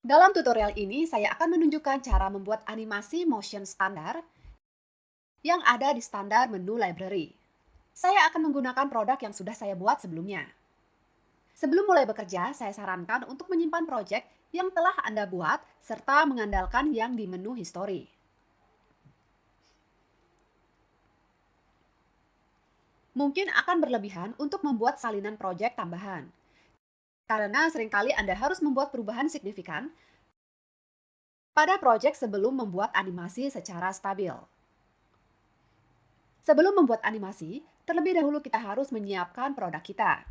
Dalam tutorial ini, saya akan menunjukkan cara membuat animasi motion standar yang ada di standar menu library. Saya akan menggunakan produk yang sudah saya buat sebelumnya. Sebelum mulai bekerja, saya sarankan untuk menyimpan project yang telah Anda buat serta mengandalkan yang di menu history. Mungkin akan berlebihan untuk membuat salinan project tambahan, karena seringkali Anda harus membuat perubahan signifikan pada project sebelum membuat animasi secara stabil. Sebelum membuat animasi, terlebih dahulu kita harus menyiapkan produk kita.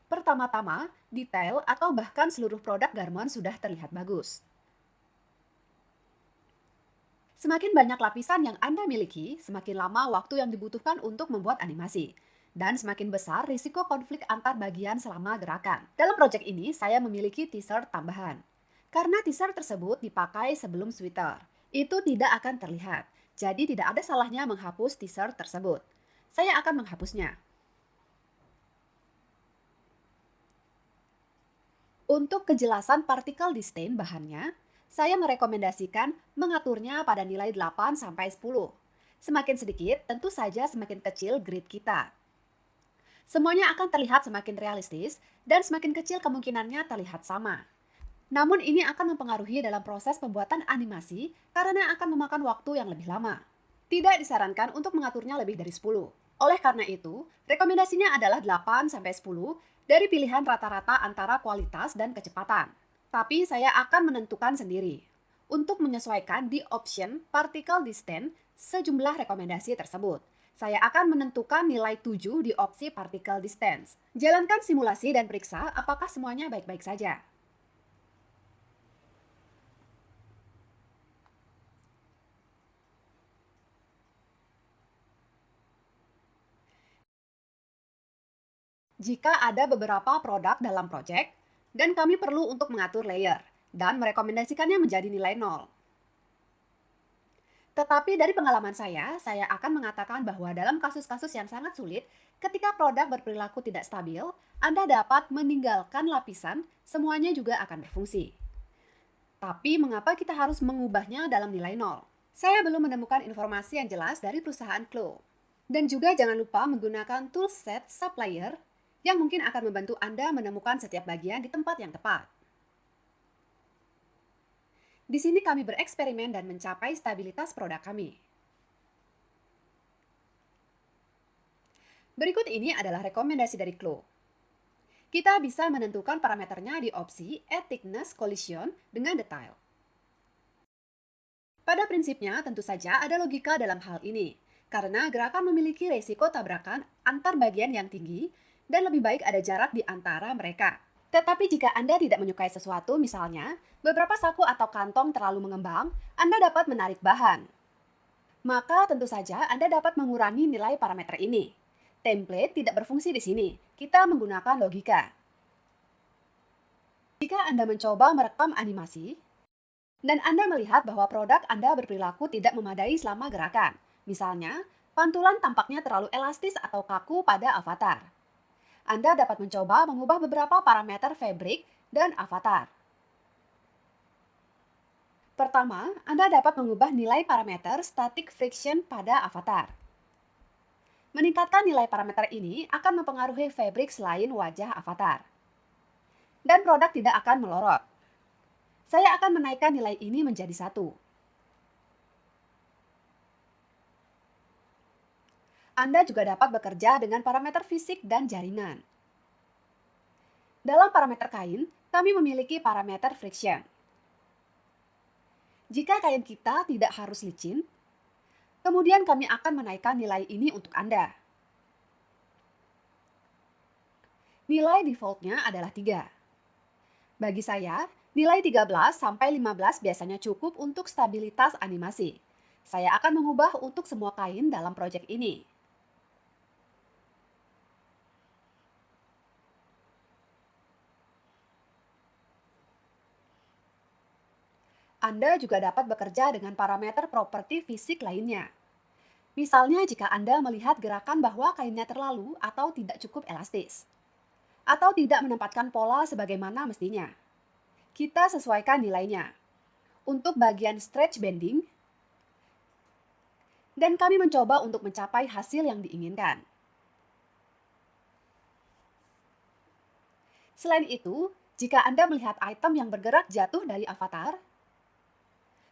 Pertama-tama, detail atau bahkan seluruh produk garment sudah terlihat bagus. Semakin banyak lapisan yang Anda miliki, semakin lama waktu yang dibutuhkan untuk membuat animasi. Dan semakin besar risiko konflik antar bagian selama gerakan. Dalam proyek ini, saya memiliki t-shirt tambahan. Karena t-shirt tersebut dipakai sebelum sweater, itu tidak akan terlihat. Jadi tidak ada salahnya menghapus t-shirt tersebut. Saya akan menghapusnya. Untuk kejelasan partikel di stain bahannya, saya merekomendasikan mengaturnya pada nilai 8-10. Semakin sedikit, tentu saja semakin kecil grid kita. Semuanya akan terlihat semakin realistis dan semakin kecil kemungkinannya terlihat sama. Namun ini akan mempengaruhi dalam proses pembuatan animasi karena akan memakan waktu yang lebih lama. Tidak disarankan untuk mengaturnya lebih dari 10. Oleh karena itu, rekomendasinya adalah 8-10 dari pilihan rata-rata antara kualitas dan kecepatan. Tapi saya akan menentukan sendiri untuk menyesuaikan di option particle distance sejumlah rekomendasi tersebut. Saya akan menentukan nilai 7 di opsi particle distance. Jalankan simulasi dan periksa apakah semuanya baik-baik saja. Jika ada beberapa produk dalam project, dan kami perlu untuk mengatur layer dan merekomendasikannya menjadi nilai 0. Tetapi dari pengalaman saya akan mengatakan bahwa dalam kasus-kasus yang sangat sulit, ketika produk berperilaku tidak stabil, Anda dapat meninggalkan lapisan, semuanya juga akan berfungsi. Tapi mengapa kita harus mengubahnya dalam nilai 0? Saya belum menemukan informasi yang jelas dari perusahaan Klo. Dan juga jangan lupa menggunakan toolset supplier yang mungkin akan membantu Anda menemukan setiap bagian di tempat yang tepat. Di sini kami bereksperimen dan mencapai stabilitas produk kami. Berikut ini adalah rekomendasi dari Klo. Kita bisa menentukan parameternya di opsi Add Thickness Collision dengan detail. Pada prinsipnya, tentu saja ada logika dalam hal ini, karena gerakan memiliki resiko tabrakan antar bagian yang tinggi dan lebih baik ada jarak di antara mereka. Tetapi jika Anda tidak menyukai sesuatu, misalnya beberapa saku atau kantong terlalu mengembang, Anda dapat menarik bahan. Maka tentu saja Anda dapat mengurangi nilai parameter ini. Template tidak berfungsi di sini. Kita menggunakan logika. Jika Anda mencoba merekam animasi, dan Anda melihat bahwa produk Anda berperilaku tidak memadai selama gerakan. Misalnya, pantulan tampaknya terlalu elastis atau kaku pada avatar. Anda dapat mencoba mengubah beberapa parameter fabric dan avatar. Pertama, Anda dapat mengubah nilai parameter static friction pada avatar. Meningkatkan nilai parameter ini akan mempengaruhi fabric selain wajah avatar. Dan produk tidak akan melorot. Saya akan menaikkan nilai ini menjadi 1. Anda juga dapat bekerja dengan parameter fisik dan jaringan. Dalam parameter kain, kami memiliki parameter friction. Jika kain kita tidak harus licin, kemudian kami akan menaikkan nilai ini untuk Anda. Nilai defaultnya adalah 3. Bagi saya, nilai 13-15 biasanya cukup untuk stabilitas animasi. Saya akan mengubah untuk semua kain dalam proyek ini. Anda juga dapat bekerja dengan parameter properti fisik lainnya. Misalnya jika Anda melihat gerakan bahwa kainnya terlalu atau tidak cukup elastis, atau tidak menempatkan pola sebagaimana mestinya. Kita sesuaikan nilainya. Untuk bagian stretch bending, dan kami mencoba untuk mencapai hasil yang diinginkan. Selain itu, jika Anda melihat item yang bergerak jatuh dari avatar,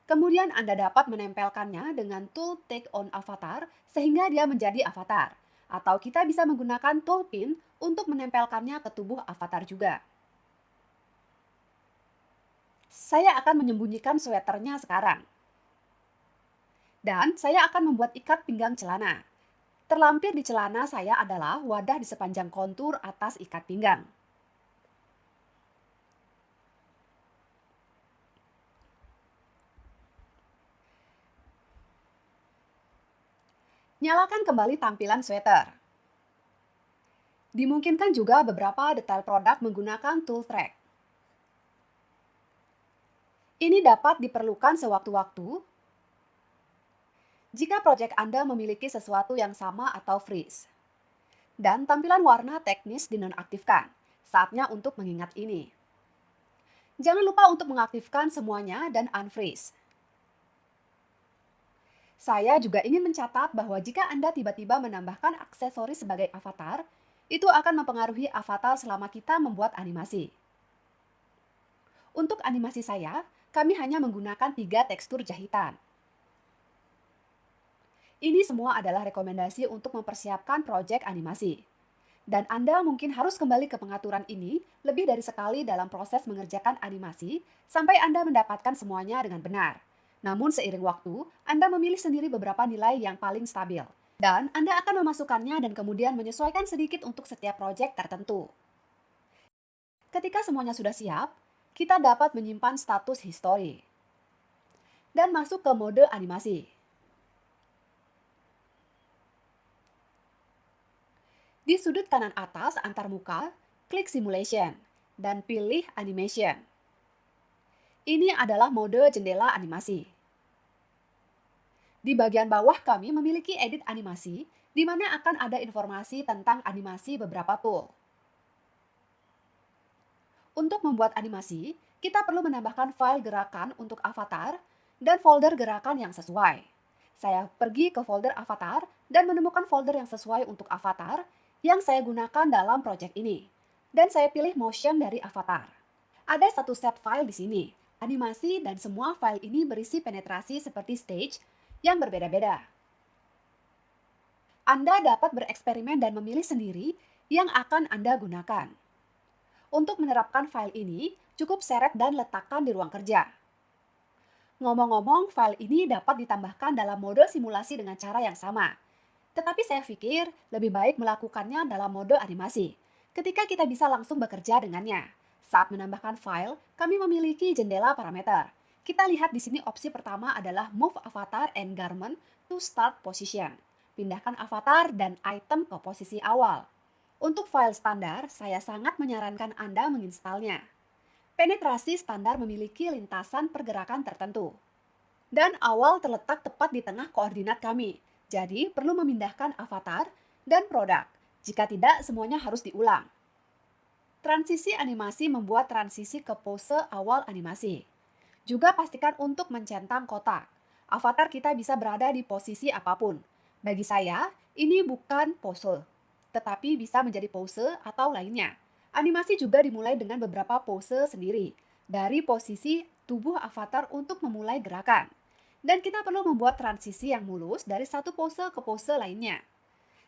kemudian Anda dapat menempelkannya dengan tool Take on Avatar sehingga dia menjadi avatar. Atau kita bisa menggunakan tool pin untuk menempelkannya ke tubuh avatar juga. Saya akan menyembunyikan sweaternya sekarang. Dan saya akan membuat ikat pinggang celana. Terlampir di celana saya adalah wadah di sepanjang kontur atas ikat pinggang. Nyalakan kembali tampilan sweater. Dimungkinkan juga beberapa detail produk menggunakan tool track. Ini dapat diperlukan sewaktu-waktu jika proyek Anda memiliki sesuatu yang sama atau freeze. Dan tampilan warna teknis dinonaktifkan. Saatnya untuk mengingat ini. Jangan lupa untuk mengaktifkan semuanya dan unfreeze. Saya juga ingin mencatat bahwa jika Anda tiba-tiba menambahkan aksesoris sebagai avatar, itu akan mempengaruhi avatar selama kita membuat animasi. Untuk animasi saya, kami hanya menggunakan 3 tekstur jahitan. Ini semua adalah rekomendasi untuk mempersiapkan proyek animasi. Dan Anda mungkin harus kembali ke pengaturan ini lebih dari sekali dalam proses mengerjakan animasi sampai Anda mendapatkan semuanya dengan benar. Namun seiring waktu, Anda memilih sendiri beberapa nilai yang paling stabil. Dan Anda akan memasukkannya dan kemudian menyesuaikan sedikit untuk setiap proyek tertentu. Ketika semuanya sudah siap, kita dapat menyimpan status history. Dan masuk ke mode animasi. Di sudut kanan atas antarmuka, klik Simulation dan pilih Animation. Ini adalah mode jendela animasi. Di bagian bawah kami memiliki edit animasi, di mana akan ada informasi tentang animasi beberapa tool. Untuk membuat animasi, kita perlu menambahkan file gerakan untuk avatar dan folder gerakan yang sesuai. Saya pergi ke folder avatar dan menemukan folder yang sesuai untuk avatar yang saya gunakan dalam proyek ini. Dan saya pilih motion dari avatar. Ada satu set file di sini, animasi, dan semua file ini berisi penetrasi seperti stage yang berbeda-beda. Anda dapat bereksperimen dan memilih sendiri yang akan Anda gunakan. Untuk menerapkan file ini, cukup seret dan letakkan di ruang kerja. Ngomong-ngomong, file ini dapat ditambahkan dalam mode simulasi dengan cara yang sama. Tetapi saya pikir lebih baik melakukannya dalam mode animasi, ketika kita bisa langsung bekerja dengannya. Saat menambahkan file, kami memiliki jendela parameter. Kita lihat di sini opsi pertama adalah Move Avatar and Garment to Start Position. Pindahkan avatar dan item ke posisi awal. Untuk file standar, saya sangat menyarankan Anda menginstalnya. Penetrasi standar memiliki lintasan pergerakan tertentu. Dan awal terletak tepat di tengah koordinat kami. Jadi, perlu memindahkan avatar dan produk. Jika tidak, semuanya harus diulang. Transisi animasi membuat transisi ke pose awal animasi. Juga pastikan untuk mencentang kotak. Avatar kita bisa berada di posisi apapun. Bagi saya, ini bukan pose, tetapi bisa menjadi pose atau lainnya. Animasi juga dimulai dengan beberapa pose sendiri. Dari posisi tubuh avatar untuk memulai gerakan. Dan kita perlu membuat transisi yang mulus dari satu pose ke pose lainnya.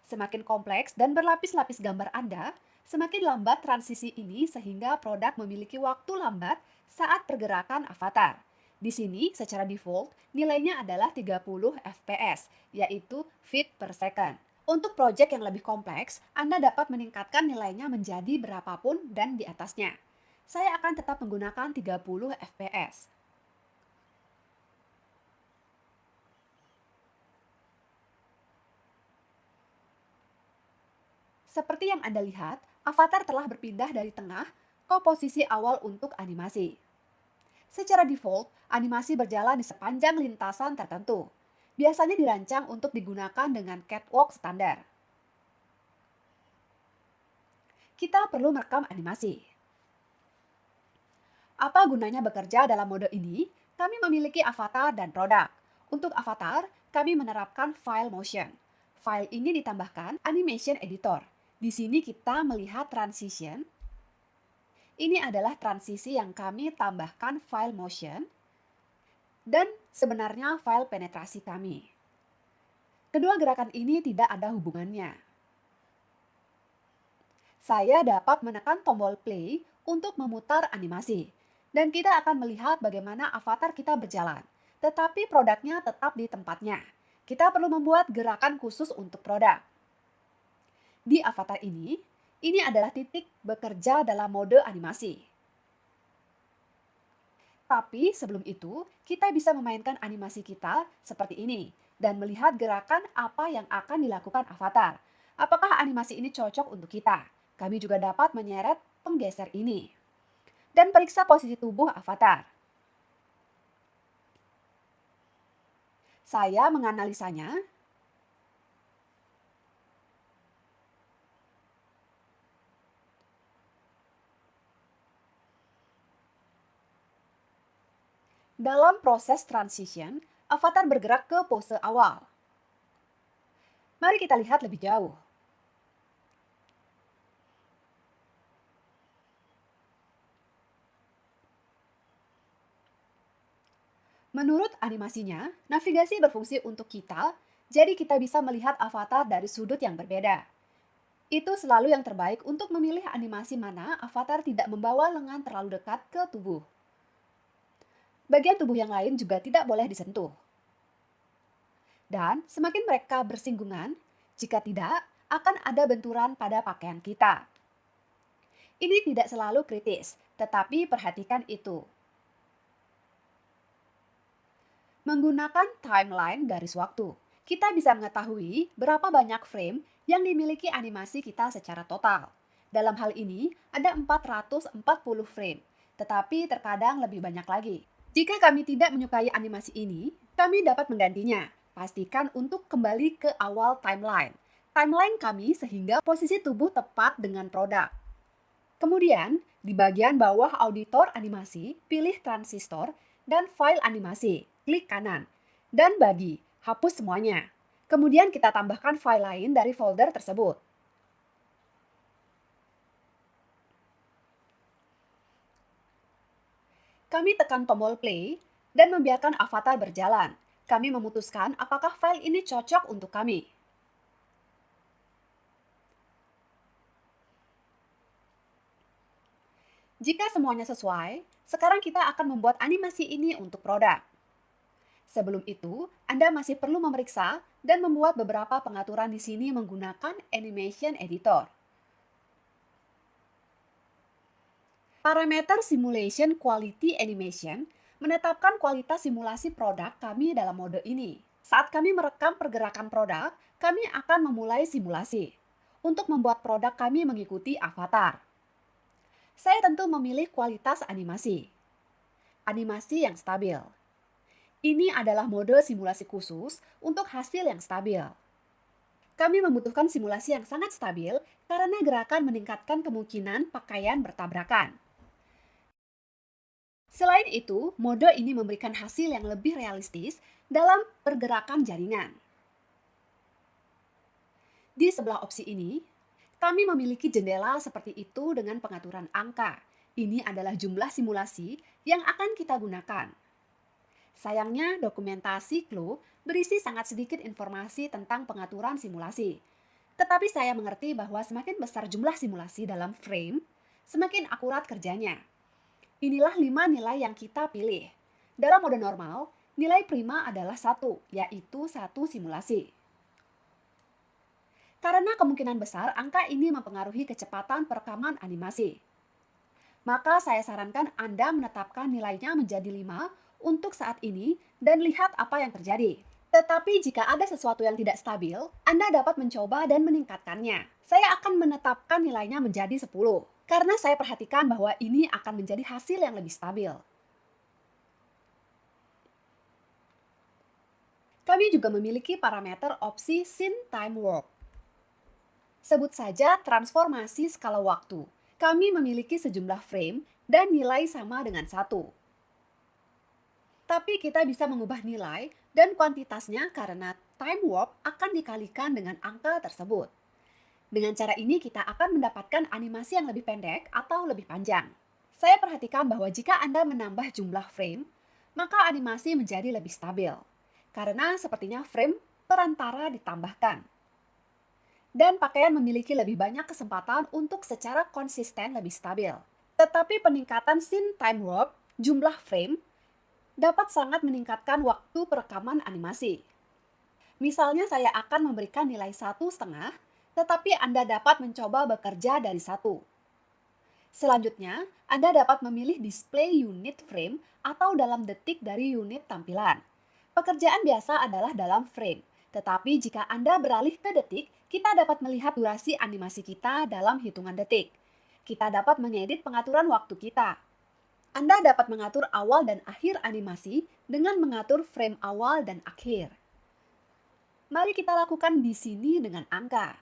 Semakin kompleks dan berlapis-lapis gambar Anda, semakin lambat transisi ini sehingga produk memiliki waktu lambat saat pergerakan avatar. Di sini, secara default, nilainya adalah 30 fps, yaitu feet per second. Untuk proyek yang lebih kompleks, Anda dapat meningkatkan nilainya menjadi berapapun dan di atasnya. Saya akan tetap menggunakan 30 fps. Seperti yang Anda lihat, avatar telah berpindah dari tengah ke posisi awal untuk animasi. Secara default, animasi berjalan di sepanjang lintasan tertentu. Biasanya dirancang untuk digunakan dengan catwalk standar. Kita perlu merekam animasi. Apa gunanya bekerja dalam mode ini? Kami memiliki avatar dan produk. Untuk avatar, kami menerapkan file motion. File ini ditambahkan animation editor. Di sini kita melihat transition. Ini adalah transisi yang kami tambahkan file motion dan sebenarnya file penetrasi kami. Kedua gerakan ini tidak ada hubungannya. Saya dapat menekan tombol play untuk memutar animasi. Dan kita akan melihat bagaimana avatar kita berjalan. Tetapi produknya tetap di tempatnya. Kita perlu membuat gerakan khusus untuk produk. Di avatar ini adalah titik bekerja dalam mode animasi. Tapi sebelum itu, kita bisa memainkan animasi kita seperti ini dan melihat gerakan apa yang akan dilakukan avatar. Apakah animasi ini cocok untuk kita? Kami juga dapat menyeret penggeser ini dan periksa posisi tubuh avatar. Saya menganalisanya. Dalam proses transition, avatar bergerak ke pose awal. Mari kita lihat lebih jauh. Menurut animasinya, navigasi berfungsi untuk kita, jadi kita bisa melihat avatar dari sudut yang berbeda. Itu selalu yang terbaik untuk memilih animasi mana avatar tidak membawa lengan terlalu dekat ke tubuh. Bagian tubuh yang lain juga tidak boleh disentuh. Dan semakin mereka bersinggungan, jika tidak, akan ada benturan pada pakaian kita. Ini tidak selalu kritis, tetapi perhatikan itu. Menggunakan timeline garis waktu, kita bisa mengetahui berapa banyak frame yang dimiliki animasi kita secara total. Dalam hal ini, ada 440 frame, tetapi terkadang lebih banyak lagi. Jika kami tidak menyukai animasi ini, kami dapat menggantinya. Pastikan untuk kembali ke awal timeline. Timeline kami sehingga posisi tubuh tepat dengan produk. Kemudian, di bagian bawah auditor animasi, pilih transistor dan file animasi. Klik kanan. Dan bagi, hapus semuanya. Kemudian kita tambahkan file lain dari folder tersebut. Kami tekan tombol play dan membiarkan avatar berjalan. Kami memutuskan apakah file ini cocok untuk kami. Jika semuanya sesuai, sekarang kita akan membuat animasi ini untuk produk. Sebelum itu, Anda masih perlu memeriksa dan membuat beberapa pengaturan di sini menggunakan Animation Editor. Parameter Simulation Quality Animation menetapkan kualitas simulasi produk kami dalam mode ini. Saat kami merekam pergerakan produk, kami akan memulai simulasi untuk membuat produk kami mengikuti avatar. Saya tentu memilih kualitas animasi. Animasi yang stabil. Ini adalah mode simulasi khusus untuk hasil yang stabil. Kami membutuhkan simulasi yang sangat stabil karena gerakan meningkatkan kemungkinan pakaian bertabrakan. Selain itu, mode ini memberikan hasil yang lebih realistis dalam pergerakan jaringan. Di sebelah opsi ini, kami memiliki jendela seperti itu dengan pengaturan angka. Ini adalah jumlah simulasi yang akan kita gunakan. Sayangnya, dokumentasi CLO berisi sangat sedikit informasi tentang pengaturan simulasi. Tetapi saya mengerti bahwa semakin besar jumlah simulasi dalam frame, semakin akurat kerjanya. Inilah 5 nilai yang kita pilih. Dalam mode normal, nilai prima adalah 1, yaitu 1 simulasi. Karena kemungkinan besar angka ini mempengaruhi kecepatan perekaman animasi. Maka saya sarankan Anda menetapkan nilainya menjadi 5 untuk saat ini dan lihat apa yang terjadi. Tetapi jika ada sesuatu yang tidak stabil, Anda dapat mencoba dan meningkatkannya. Saya akan menetapkan nilainya menjadi 10, karena saya perhatikan bahwa ini akan menjadi hasil yang lebih stabil. Kami juga memiliki parameter opsi Scene Time Warp. Sebut saja transformasi skala waktu. Kami memiliki sejumlah frame dan nilai sama dengan satu. Tapi kita bisa mengubah nilai dan kuantitasnya karena time warp akan dikalikan dengan angka tersebut. Dengan cara ini kita akan mendapatkan animasi yang lebih pendek atau lebih panjang. Saya perhatikan bahwa jika Anda menambah jumlah frame, maka animasi menjadi lebih stabil. Karena sepertinya frame perantara ditambahkan. Dan pakaian memiliki lebih banyak kesempatan untuk secara konsisten lebih stabil. Tetapi peningkatan scene time warp, jumlah frame, dapat sangat meningkatkan waktu perekaman animasi. Misalnya saya akan memberikan nilai 1,5, tetapi Anda dapat mencoba bekerja dari 1. Selanjutnya, Anda dapat memilih display unit frame atau dalam detik dari unit tampilan. Pekerjaan biasa adalah dalam frame, tetapi jika Anda beralih ke detik, kita dapat melihat durasi animasi kita dalam hitungan detik. Kita dapat mengedit pengaturan waktu kita. Anda dapat mengatur awal dan akhir animasi dengan mengatur frame awal dan akhir. Mari kita lakukan di sini dengan angka.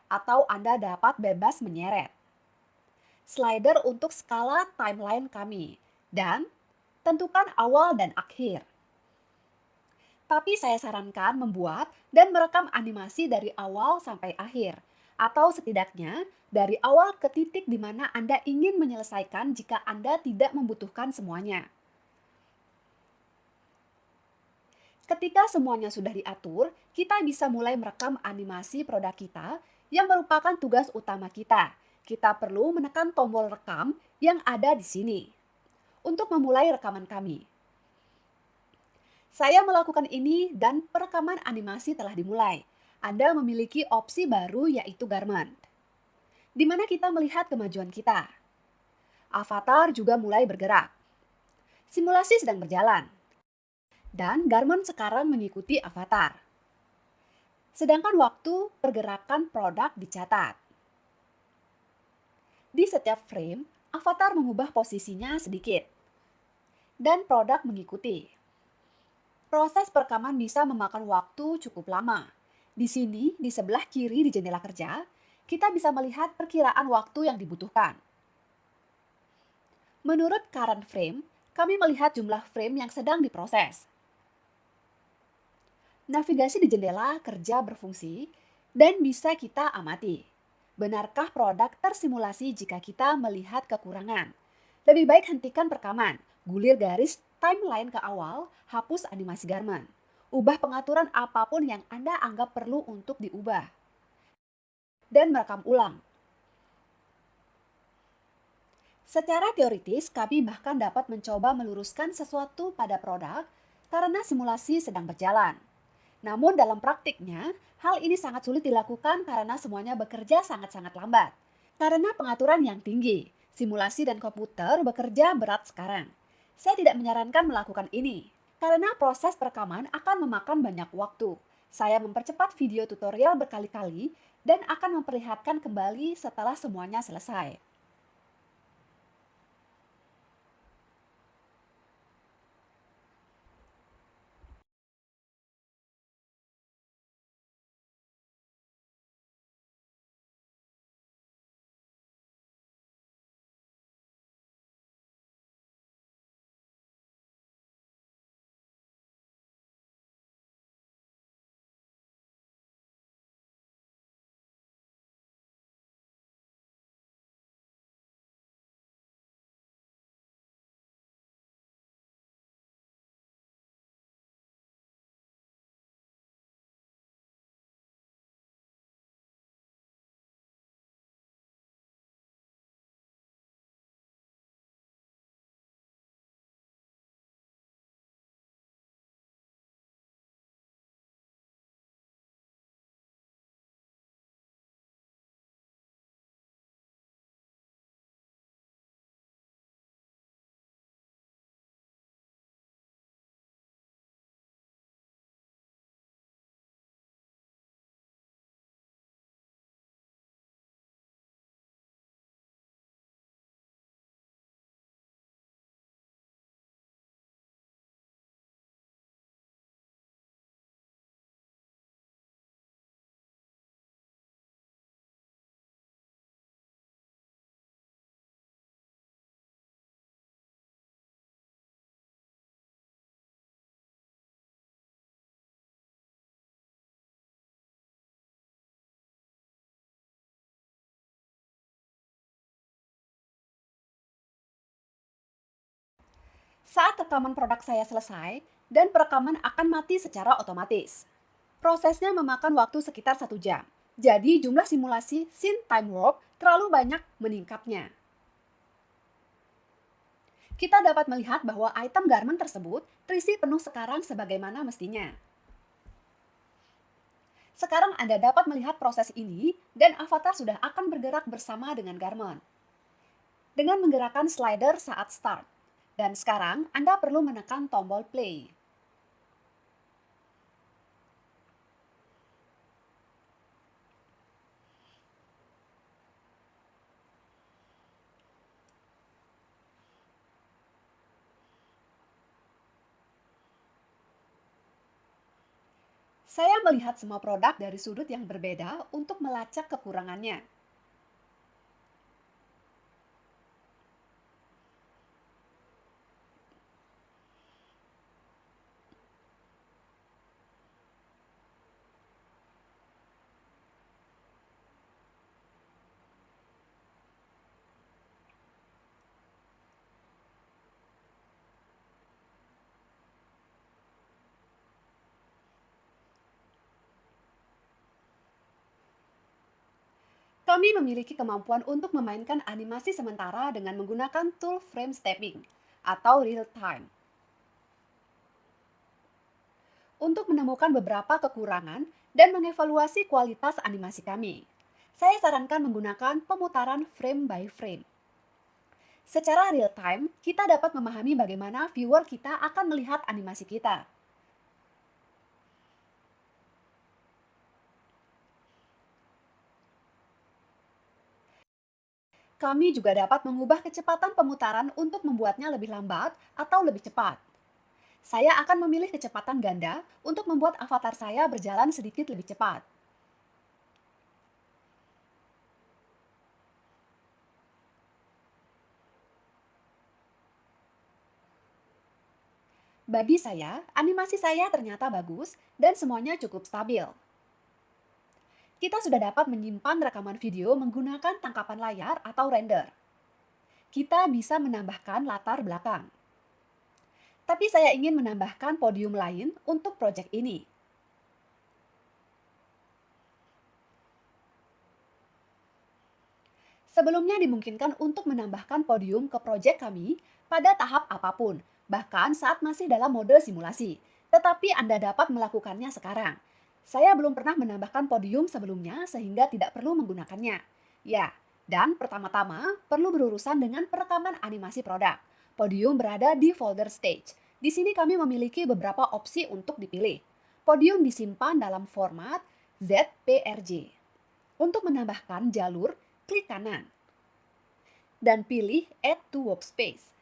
Atau Anda dapat bebas menyeret. Slider untuk skala timeline kami. Dan tentukan awal dan akhir. Tapi saya sarankan membuat dan merekam animasi dari awal sampai akhir. Atau setidaknya dari awal ke titik di mana Anda ingin menyelesaikan jika Anda tidak membutuhkan semuanya. Ketika semuanya sudah diatur, kita bisa mulai merekam animasi produk kita yang merupakan tugas utama kita. Kita perlu menekan tombol rekam yang ada di sini untuk memulai rekaman kami. Saya melakukan ini dan perekaman animasi telah dimulai. Anda memiliki opsi baru yaitu garment, di mana kita melihat kemajuan kita. Avatar juga mulai bergerak. Simulasi sedang berjalan. Dan garment sekarang mengikuti avatar. Sedangkan waktu pergerakan produk dicatat. Di setiap frame, avatar mengubah posisinya sedikit. Dan produk mengikuti. Proses perekaman bisa memakan waktu cukup lama. Di sini, di sebelah kiri di jendela kerja, kita bisa melihat perkiraan waktu yang dibutuhkan. Menurut current frame, kami melihat jumlah frame yang sedang diproses. Navigasi di jendela kerja berfungsi dan bisa kita amati. Benarkah produk tersimulasi jika kita melihat kekurangan? Lebih baik hentikan perekaman, gulir garis timeline ke awal, hapus animasi garment. Ubah pengaturan apapun yang Anda anggap perlu untuk diubah. Dan merekam ulang. Secara teoritis, kami bahkan dapat mencoba meluruskan sesuatu pada produk karena simulasi sedang berjalan. Namun dalam praktiknya, hal ini sangat sulit dilakukan karena semuanya bekerja sangat-sangat lambat. Karena pengaturan yang tinggi, simulasi dan komputer bekerja berat sekarang. Saya tidak menyarankan melakukan ini, karena proses perekaman akan memakan banyak waktu. Saya mempercepat video tutorial berkali-kali dan akan memperlihatkan kembali setelah semuanya selesai. Saat rekaman produk saya selesai, dan perekaman akan mati secara otomatis. Prosesnya memakan waktu sekitar 1 jam. Jadi jumlah simulasi scene time warp terlalu banyak meningkatnya. Kita dapat melihat bahwa item garment tersebut terisi penuh sekarang sebagaimana mestinya. Sekarang Anda dapat melihat proses ini dan avatar sudah akan bergerak bersama dengan garment. Dengan menggerakkan slider saat start. Dan sekarang Anda perlu menekan tombol play. Saya melihat semua produk dari sudut yang berbeda untuk melacak kekurangannya. Kami memiliki kemampuan untuk memainkan animasi sementara dengan menggunakan tool frame stepping atau real time untuk menemukan beberapa kekurangan dan mengevaluasi kualitas animasi kami. Saya sarankan menggunakan pemutaran frame by frame. Secara real time, kita dapat memahami bagaimana viewer kita akan melihat animasi kita. Kami juga dapat mengubah kecepatan pemutaran untuk membuatnya lebih lambat atau lebih cepat. Saya akan memilih kecepatan ganda untuk membuat avatar saya berjalan sedikit lebih cepat. Bagi saya, animasi saya ternyata bagus dan semuanya cukup stabil. Kita sudah dapat menyimpan rekaman video menggunakan tangkapan layar atau render. Kita bisa menambahkan latar belakang. Tapi saya ingin menambahkan podium lain untuk proyek ini. Sebelumnya dimungkinkan untuk menambahkan podium ke proyek kami pada tahap apapun, bahkan saat masih dalam mode simulasi. Tetapi Anda dapat melakukannya sekarang. Saya belum pernah menambahkan podium sebelumnya sehingga tidak perlu menggunakannya. Ya, dan pertama-tama perlu berurusan dengan perekaman animasi produk. Podium berada di folder stage. Di sini kami memiliki beberapa opsi untuk dipilih. Podium disimpan dalam format ZPRJ. Untuk menambahkan jalur, klik kanan dan pilih Add to Workspace.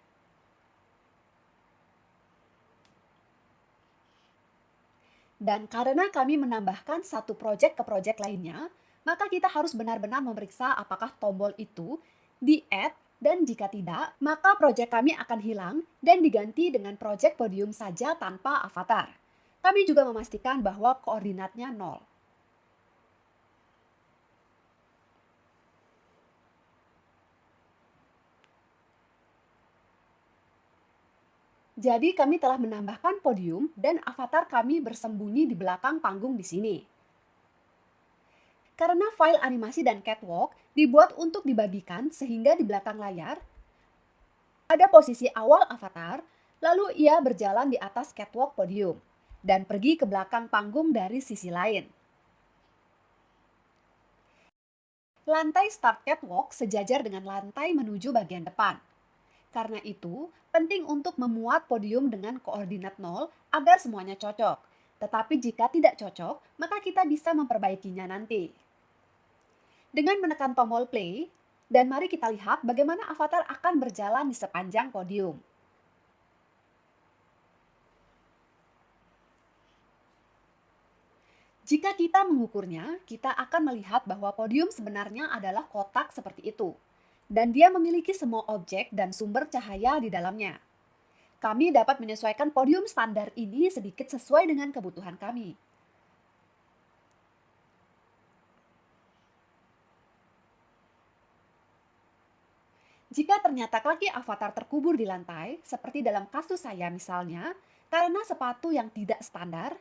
Dan karena kami menambahkan satu proyek ke proyek lainnya, maka kita harus benar-benar memeriksa apakah tombol itu di-add dan jika tidak, maka proyek kami akan hilang dan diganti dengan proyek podium saja tanpa avatar. Kami juga memastikan bahwa koordinatnya 0. Jadi kami telah menambahkan podium dan avatar kami bersembunyi di belakang panggung di sini. Karena file animasi dan catwalk dibuat untuk dibagikan sehingga di belakang layar ada posisi awal avatar, lalu ia berjalan di atas catwalk podium dan pergi ke belakang panggung dari sisi lain. Lantai start catwalk sejajar dengan lantai menuju bagian depan. Karena itu, penting untuk memuat podium dengan koordinat 0 agar semuanya cocok. Tetapi jika tidak cocok, maka kita bisa memperbaikinya nanti. Dengan menekan tombol play, dan mari kita lihat bagaimana avatar akan berjalan di sepanjang podium. Jika kita mengukurnya, kita akan melihat bahwa podium sebenarnya adalah kotak seperti itu. Dan dia memiliki semua objek dan sumber cahaya di dalamnya. Kami dapat menyesuaikan podium standar ini sedikit sesuai dengan kebutuhan kami. Jika ternyata kaki avatar terkubur di lantai, seperti dalam kasus saya misalnya, karena sepatu yang tidak standar,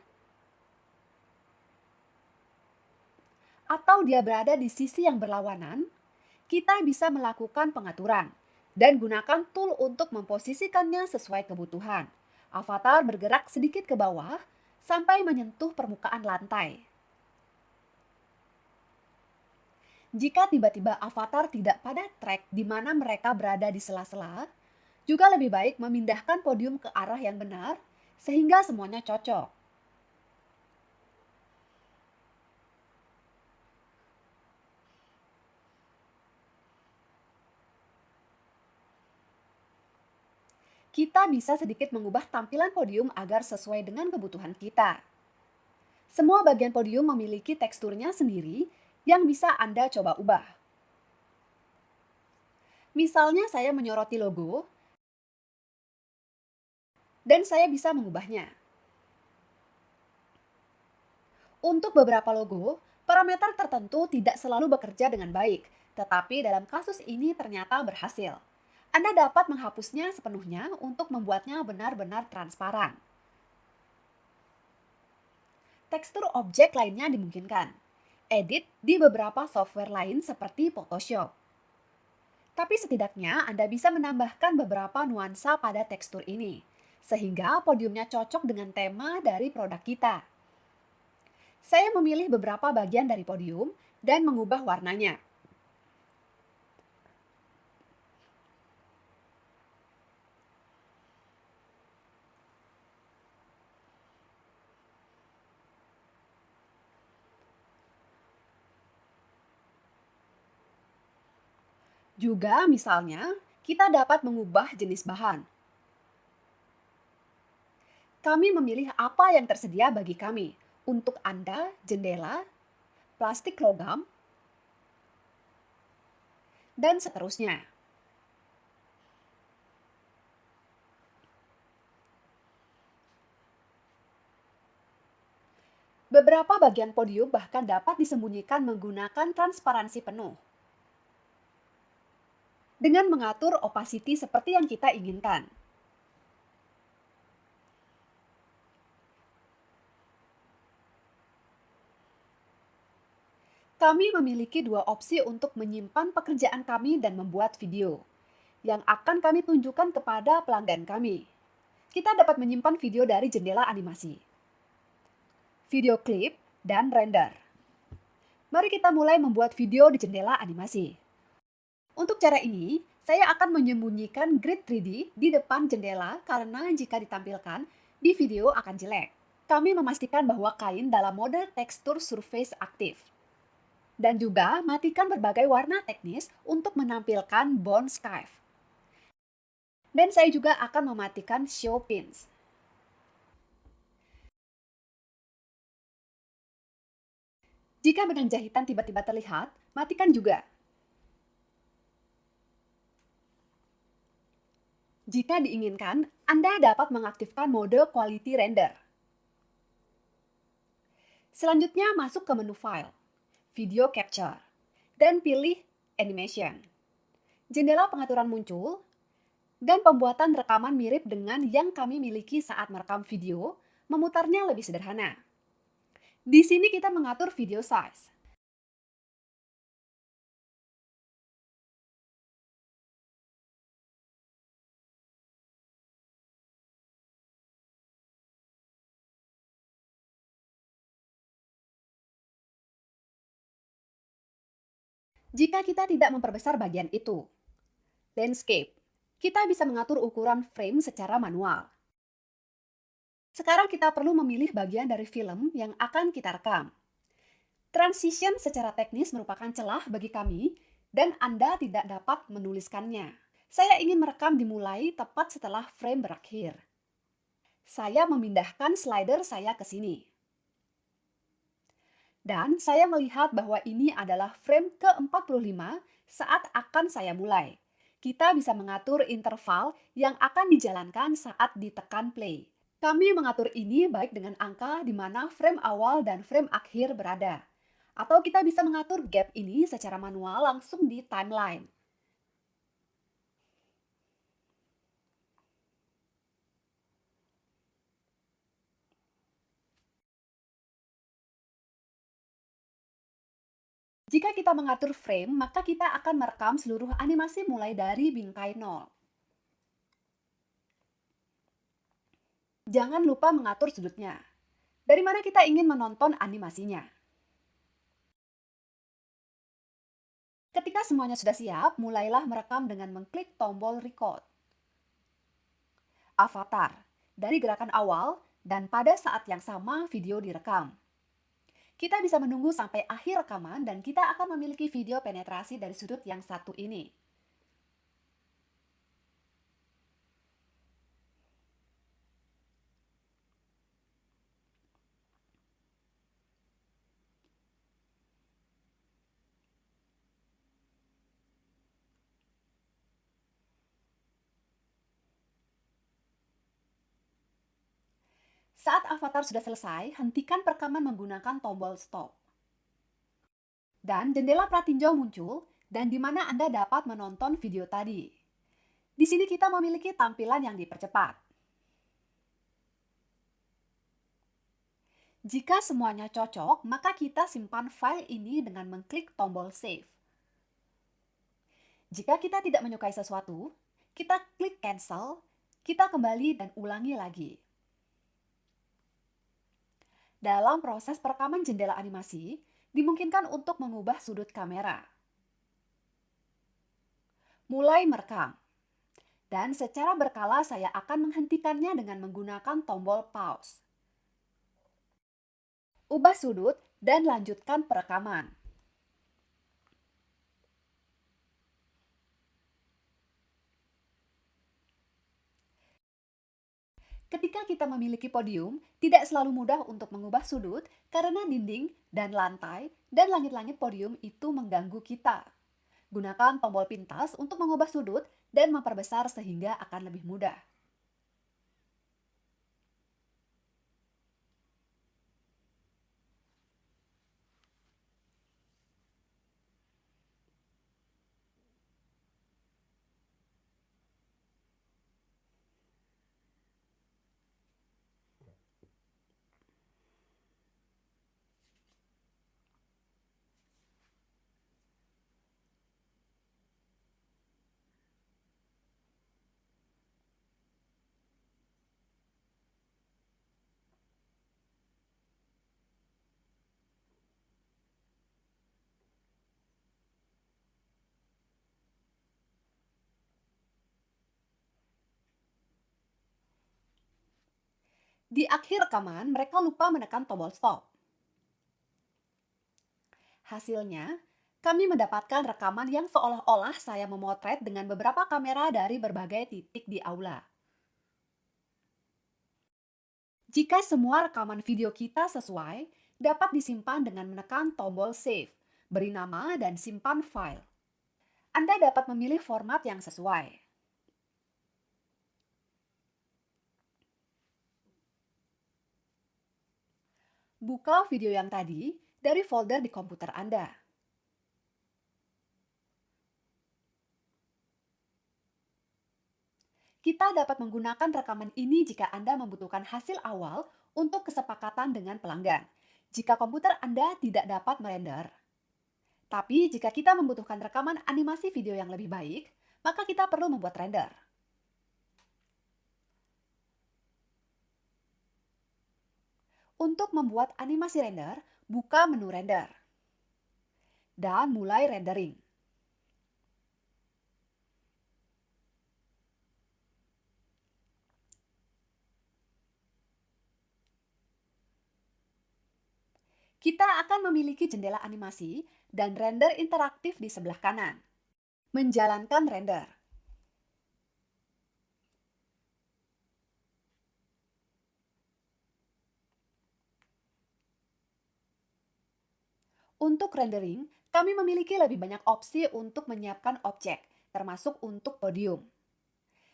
atau dia berada di sisi yang berlawanan, kita bisa melakukan pengaturan dan gunakan tool untuk memposisikannya sesuai kebutuhan. Avatar bergerak sedikit ke bawah sampai menyentuh permukaan lantai. Jika tiba-tiba avatar tidak pada track di mana mereka berada di sela-sela, juga lebih baik memindahkan podium ke arah yang benar sehingga semuanya cocok. Kita bisa sedikit mengubah tampilan podium agar sesuai dengan kebutuhan kita. Semua bagian podium memiliki teksturnya sendiri yang bisa Anda coba ubah. Misalnya saya menyoroti logo, dan saya bisa mengubahnya. Untuk beberapa logo, parameter tertentu tidak selalu bekerja dengan baik, tetapi dalam kasus ini ternyata berhasil. Anda dapat menghapusnya sepenuhnya untuk membuatnya benar-benar transparan. Tekstur objek lainnya dimungkinkan. Edit di beberapa software lain seperti Photoshop. Tapi setidaknya Anda bisa menambahkan beberapa nuansa pada tekstur ini, sehingga podiumnya cocok dengan tema dari produk kita. Saya memilih beberapa bagian dari podium dan mengubah warnanya. Juga misalnya, kita dapat mengubah jenis bahan. Kami memilih apa yang tersedia bagi kami. Untuk Anda, jendela, plastik logam, dan seterusnya. Beberapa bagian podium bahkan dapat disembunyikan menggunakan transparansi penuh. Dengan mengatur opacity seperti yang kita inginkan. Kami memiliki dua opsi untuk menyimpan pekerjaan kami dan membuat video, yang akan kami tunjukkan kepada pelanggan kami. Kita dapat menyimpan video dari jendela animasi, video klip, dan render. Mari kita mulai membuat video di jendela animasi. Untuk cara ini, saya akan menyembunyikan grid 3D di depan jendela karena jika ditampilkan, di video akan jelek. Kami memastikan bahwa kain dalam mode tekstur surface aktif. Dan juga matikan berbagai warna teknis untuk menampilkan bone skive. Dan saya juga akan mematikan show pins. Jika benang jahitan tiba-tiba terlihat, matikan juga. Jika diinginkan, Anda dapat mengaktifkan mode quality render. Selanjutnya masuk ke menu file, video capture, dan pilih animation. Jendela pengaturan muncul, dan pembuatan rekaman mirip dengan yang kami miliki saat merekam video, memutarnya lebih sederhana. Di sini kita mengatur video size. Jika kita tidak memperbesar bagian itu, landscape, kita bisa mengatur ukuran frame secara manual. Sekarang kita perlu memilih bagian dari film yang akan kita rekam. Transition secara teknis merupakan celah bagi kami dan Anda tidak dapat menuliskannya. Saya ingin merekam dimulai tepat setelah frame berakhir. Saya memindahkan slider saya ke sini. Dan saya melihat bahwa ini adalah frame ke-45 saat akan saya mulai. Kita bisa mengatur interval yang akan dijalankan saat ditekan play. Kami mengatur ini baik dengan angka di mana frame awal dan frame akhir berada. Atau kita bisa mengatur gap ini secara manual langsung di timeline. Jika kita mengatur frame, maka kita akan merekam seluruh animasi mulai dari bingkai nol. Jangan lupa mengatur sudutnya. Dari mana kita ingin menonton animasinya. Ketika semuanya sudah siap, mulailah merekam dengan mengklik tombol record. Avatar, dari gerakan awal dan pada saat yang sama video direkam. Kita bisa menunggu sampai akhir rekaman dan kita akan memiliki video penetrasi dari sudut yang satu ini. Saat avatar sudah selesai, hentikan perekaman menggunakan tombol stop. Dan jendela pratinjau muncul dan di mana Anda dapat menonton video tadi. Di sini kita memiliki tampilan yang dipercepat. Jika semuanya cocok, maka kita simpan file ini dengan mengklik tombol save. Jika kita tidak menyukai sesuatu, kita klik cancel, kita kembali dan ulangi lagi. Dalam proses perekaman jendela animasi, dimungkinkan untuk mengubah sudut kamera. Mulai merekam. Dan secara berkala saya akan menghentikannya dengan menggunakan tombol pause. Ubah sudut dan lanjutkan perekaman. Ketika kita memiliki podium, tidak selalu mudah untuk mengubah sudut karena dinding dan lantai dan langit-langit podium itu mengganggu kita. Gunakan tombol pintas untuk mengubah sudut dan memperbesar sehingga akan lebih mudah. Di akhir rekaman, mereka lupa menekan tombol stop. Hasilnya, kami mendapatkan rekaman yang seolah-olah saya memotret dengan beberapa kamera dari berbagai titik di aula. Jika semua rekaman video kita sesuai, dapat disimpan dengan menekan tombol save, beri nama dan simpan file. Anda dapat memilih format yang sesuai. Buka video yang tadi dari folder di komputer Anda. Kita dapat menggunakan rekaman ini jika Anda membutuhkan hasil awal untuk kesepakatan dengan pelanggan. Jika komputer Anda tidak dapat merender. Tapi jika kita membutuhkan rekaman animasi video yang lebih baik, maka kita perlu membuat render. Untuk membuat animasi render, buka menu render. Dan mulai rendering. Kita akan memiliki jendela animasi dan render interaktif di sebelah kanan. Menjalankan render. Untuk rendering, kami memiliki lebih banyak opsi untuk menyiapkan objek, termasuk untuk podium.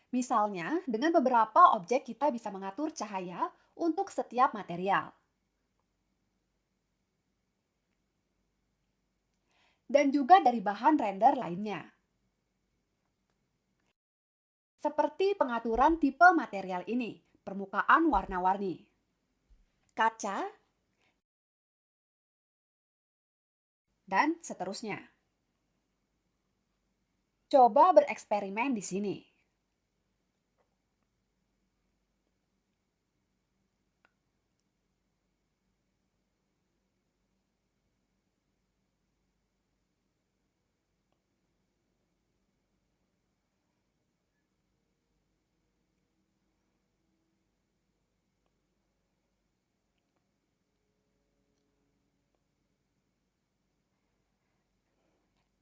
Misalnya, dengan beberapa objek kita bisa mengatur cahaya untuk setiap material. Dan juga dari bahan render lainnya. Seperti pengaturan tipe material ini, permukaan warna-warni, kaca, dan seterusnya. Coba bereksperimen di sini.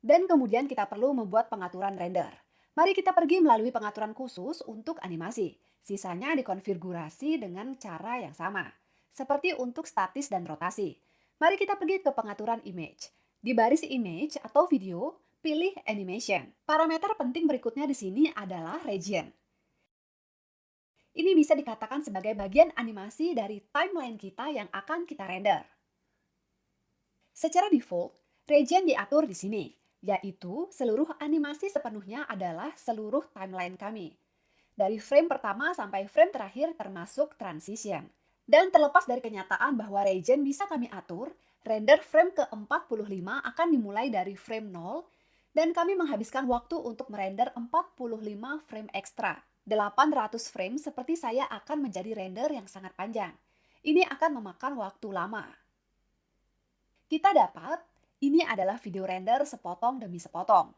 Dan kemudian kita perlu membuat pengaturan render. Mari kita pergi melalui pengaturan khusus untuk animasi. Sisanya dikonfigurasi dengan cara yang sama. Seperti untuk statis dan rotasi. Mari kita pergi ke pengaturan image. Di baris image atau video, pilih animation. Parameter penting berikutnya di sini adalah region. Ini bisa dikatakan sebagai bagian animasi dari timeline kita yang akan kita render. Secara default, region diatur di sini, yaitu seluruh animasi sepenuhnya adalah seluruh timeline kami. Dari frame pertama sampai frame terakhir termasuk transition. Dan terlepas dari kenyataan bahwa region bisa kami atur, render frame ke-45 akan dimulai dari frame 0 dan kami menghabiskan waktu untuk merender 45 frame ekstra. 800 frame seperti saya akan menjadi render yang sangat panjang. Ini akan memakan waktu lama. Kita dapat, ini adalah video render sepotong demi sepotong.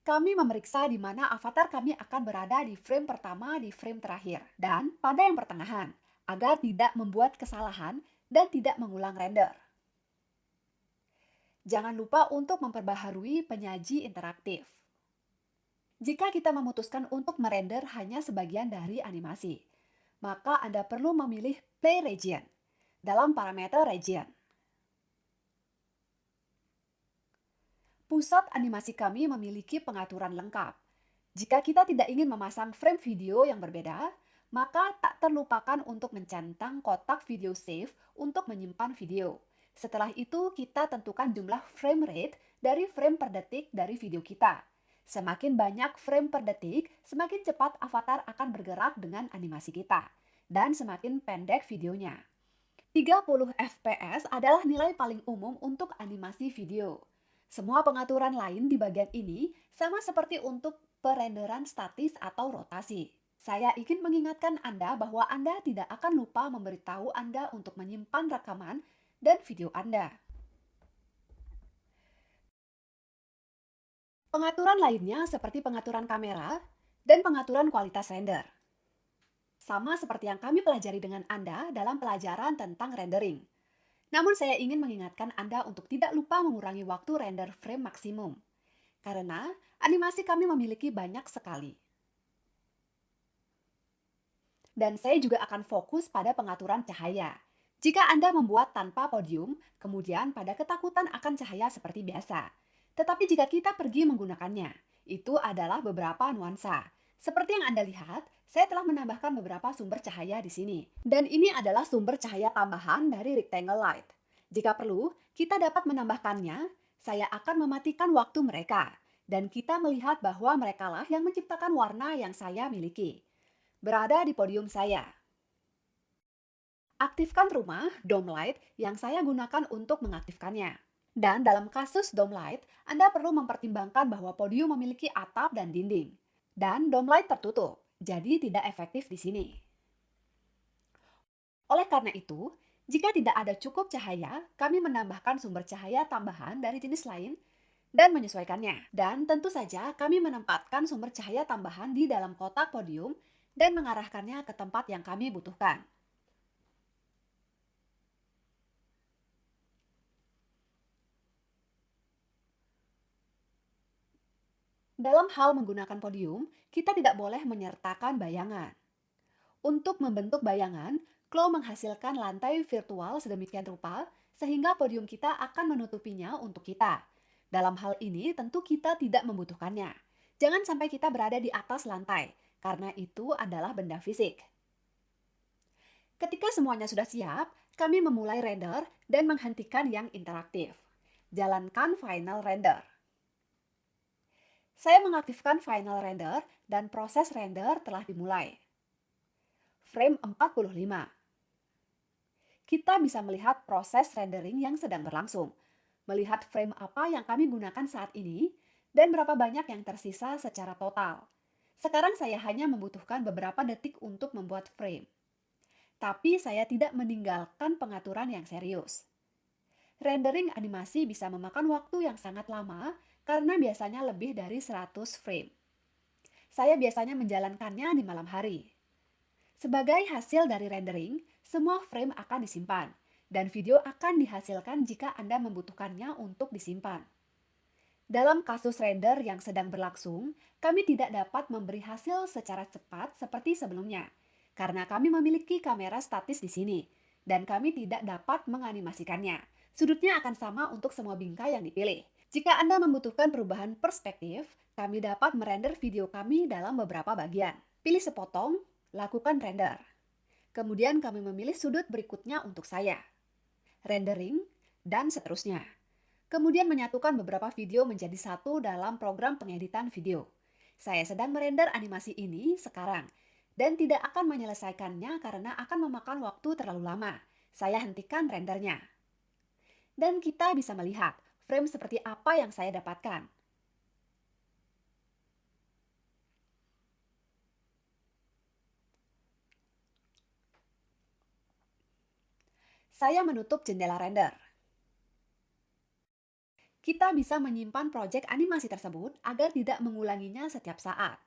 Kami memeriksa di mana avatar kami akan berada di frame pertama di frame terakhir, dan pada yang pertengahan, agar tidak membuat kesalahan dan tidak mengulang render. Jangan lupa untuk memperbaharui penyaji interaktif. Jika kita memutuskan untuk merender hanya sebagian dari animasi, maka Anda perlu memilih Play Region dalam parameter Region. Pusat animasi kami memiliki pengaturan lengkap. Jika kita tidak ingin memasang frame video yang berbeda, maka tak terlupakan untuk mencentang kotak video save untuk menyimpan video. Setelah itu, kita tentukan jumlah frame rate dari frame per detik dari video kita. Semakin banyak frame per detik, semakin cepat avatar akan bergerak dengan animasi kita. Dan semakin pendek videonya. 30 fps adalah nilai paling umum untuk animasi video. Semua pengaturan lain di bagian ini sama seperti untuk perenderan statis atau rotasi. Saya ingin mengingatkan Anda bahwa Anda tidak akan lupa memberitahu Anda untuk menyimpan rekaman dan video Anda. Pengaturan lainnya seperti pengaturan kamera dan pengaturan kualitas render. Sama seperti yang kami pelajari dengan Anda dalam pelajaran tentang rendering. Namun saya ingin mengingatkan Anda untuk tidak lupa mengurangi waktu render frame maksimum. Karena animasi kami memiliki banyak sekali. Dan saya juga akan fokus pada pengaturan cahaya. Jika Anda membuat tanpa podium, kemudian pada ketakutan akan cahaya seperti biasa. Tetapi jika kita pergi menggunakannya, itu adalah beberapa nuansa. Seperti yang Anda lihat, saya telah menambahkan beberapa sumber cahaya di sini. Dan ini adalah sumber cahaya tambahan dari rectangle light. Jika perlu, kita dapat menambahkannya. Saya akan mematikan waktu mereka. Dan kita melihat bahwa merekalah yang menciptakan warna yang saya miliki. Berada di podium saya. Aktifkan rumah dome light yang saya gunakan untuk mengaktifkannya. Dan dalam kasus dome light, Anda perlu mempertimbangkan bahwa podium memiliki atap dan dinding. Dan dome light tertutup, jadi tidak efektif di sini. Oleh karena itu, jika tidak ada cukup cahaya, kami menambahkan sumber cahaya tambahan dari jenis lain dan menyesuaikannya. Dan tentu saja kami menempatkan sumber cahaya tambahan di dalam kotak podium dan mengarahkannya ke tempat yang kami butuhkan. Dalam hal menggunakan podium, kita tidak boleh menyertakan bayangan. Untuk membentuk bayangan, Claw menghasilkan lantai virtual sedemikian rupa sehingga podium kita akan menutupinya untuk kita. Dalam hal ini tentu kita tidak membutuhkannya. Jangan sampai kita berada di atas lantai, karena itu adalah benda fisik. Ketika semuanya sudah siap, kami memulai render dan menghentikan yang interaktif. Jalankan final render. Saya mengaktifkan final render dan proses render telah dimulai. frame 45. Kita bisa melihat proses rendering yang sedang berlangsung, melihat frame apa yang kami gunakan saat ini, dan berapa banyak yang tersisa secara total. Sekarang saya hanya membutuhkan beberapa detik untuk membuat frame, tapi saya tidak meninggalkan pengaturan yang serius. Rendering animasi bisa memakan waktu yang sangat lama karena biasanya lebih dari 100 frame. Saya biasanya menjalankannya di malam hari. Sebagai hasil dari rendering, semua frame akan disimpan, dan video akan dihasilkan jika Anda membutuhkannya untuk disimpan. Dalam kasus render yang sedang berlangsung, kami tidak dapat memberi hasil secara cepat seperti sebelumnya, karena kami memiliki kamera statis di sini, dan kami tidak dapat menganimasikannya. Sudutnya akan sama untuk semua bingkai yang dipilih. Jika Anda membutuhkan perubahan perspektif, kami dapat merender video kami dalam beberapa bagian. Pilih sepotong, lakukan render. Kemudian kami memilih sudut berikutnya untuk saya. Rendering, dan seterusnya. Kemudian menyatukan beberapa video menjadi satu dalam program pengeditan video. Saya sedang merender animasi ini sekarang, dan tidak akan menyelesaikannya karena akan memakan waktu terlalu lama. Saya hentikan rendernya. Dan kita bisa melihat frame seperti apa yang saya dapatkan. Saya menutup jendela render. Kita bisa menyimpan proyek animasi tersebut agar tidak mengulanginya setiap saat.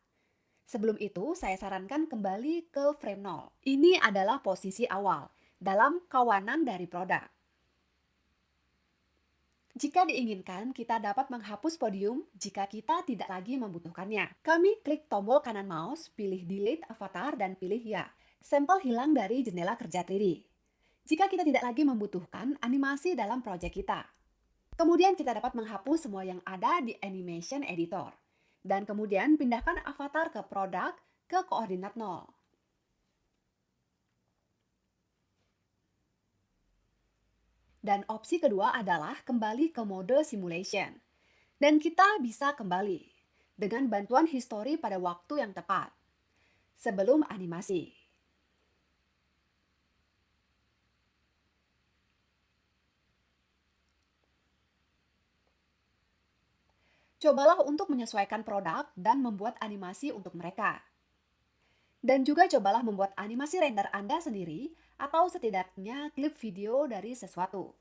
Sebelum itu, saya sarankan kembali ke frame 0. Ini adalah posisi awal dalam kawanan dari produk. Jika diinginkan, kita dapat menghapus podium jika kita tidak lagi membutuhkannya. Kami klik tombol kanan mouse, pilih Delete Avatar, dan pilih Ya. Sampel hilang dari jendela kerja 3D. Jika kita tidak lagi membutuhkan animasi dalam proyek kita. Kemudian kita dapat menghapus semua yang ada di Animation Editor. Dan kemudian pindahkan avatar ke produk ke koordinat 0. Dan opsi kedua adalah kembali ke mode simulation. Dan kita bisa kembali dengan bantuan histori pada waktu yang tepat sebelum animasi. Cobalah untuk menyesuaikan produk dan membuat animasi untuk mereka. Dan juga cobalah membuat animasi render Anda sendiri atau setidaknya klip video dari sesuatu.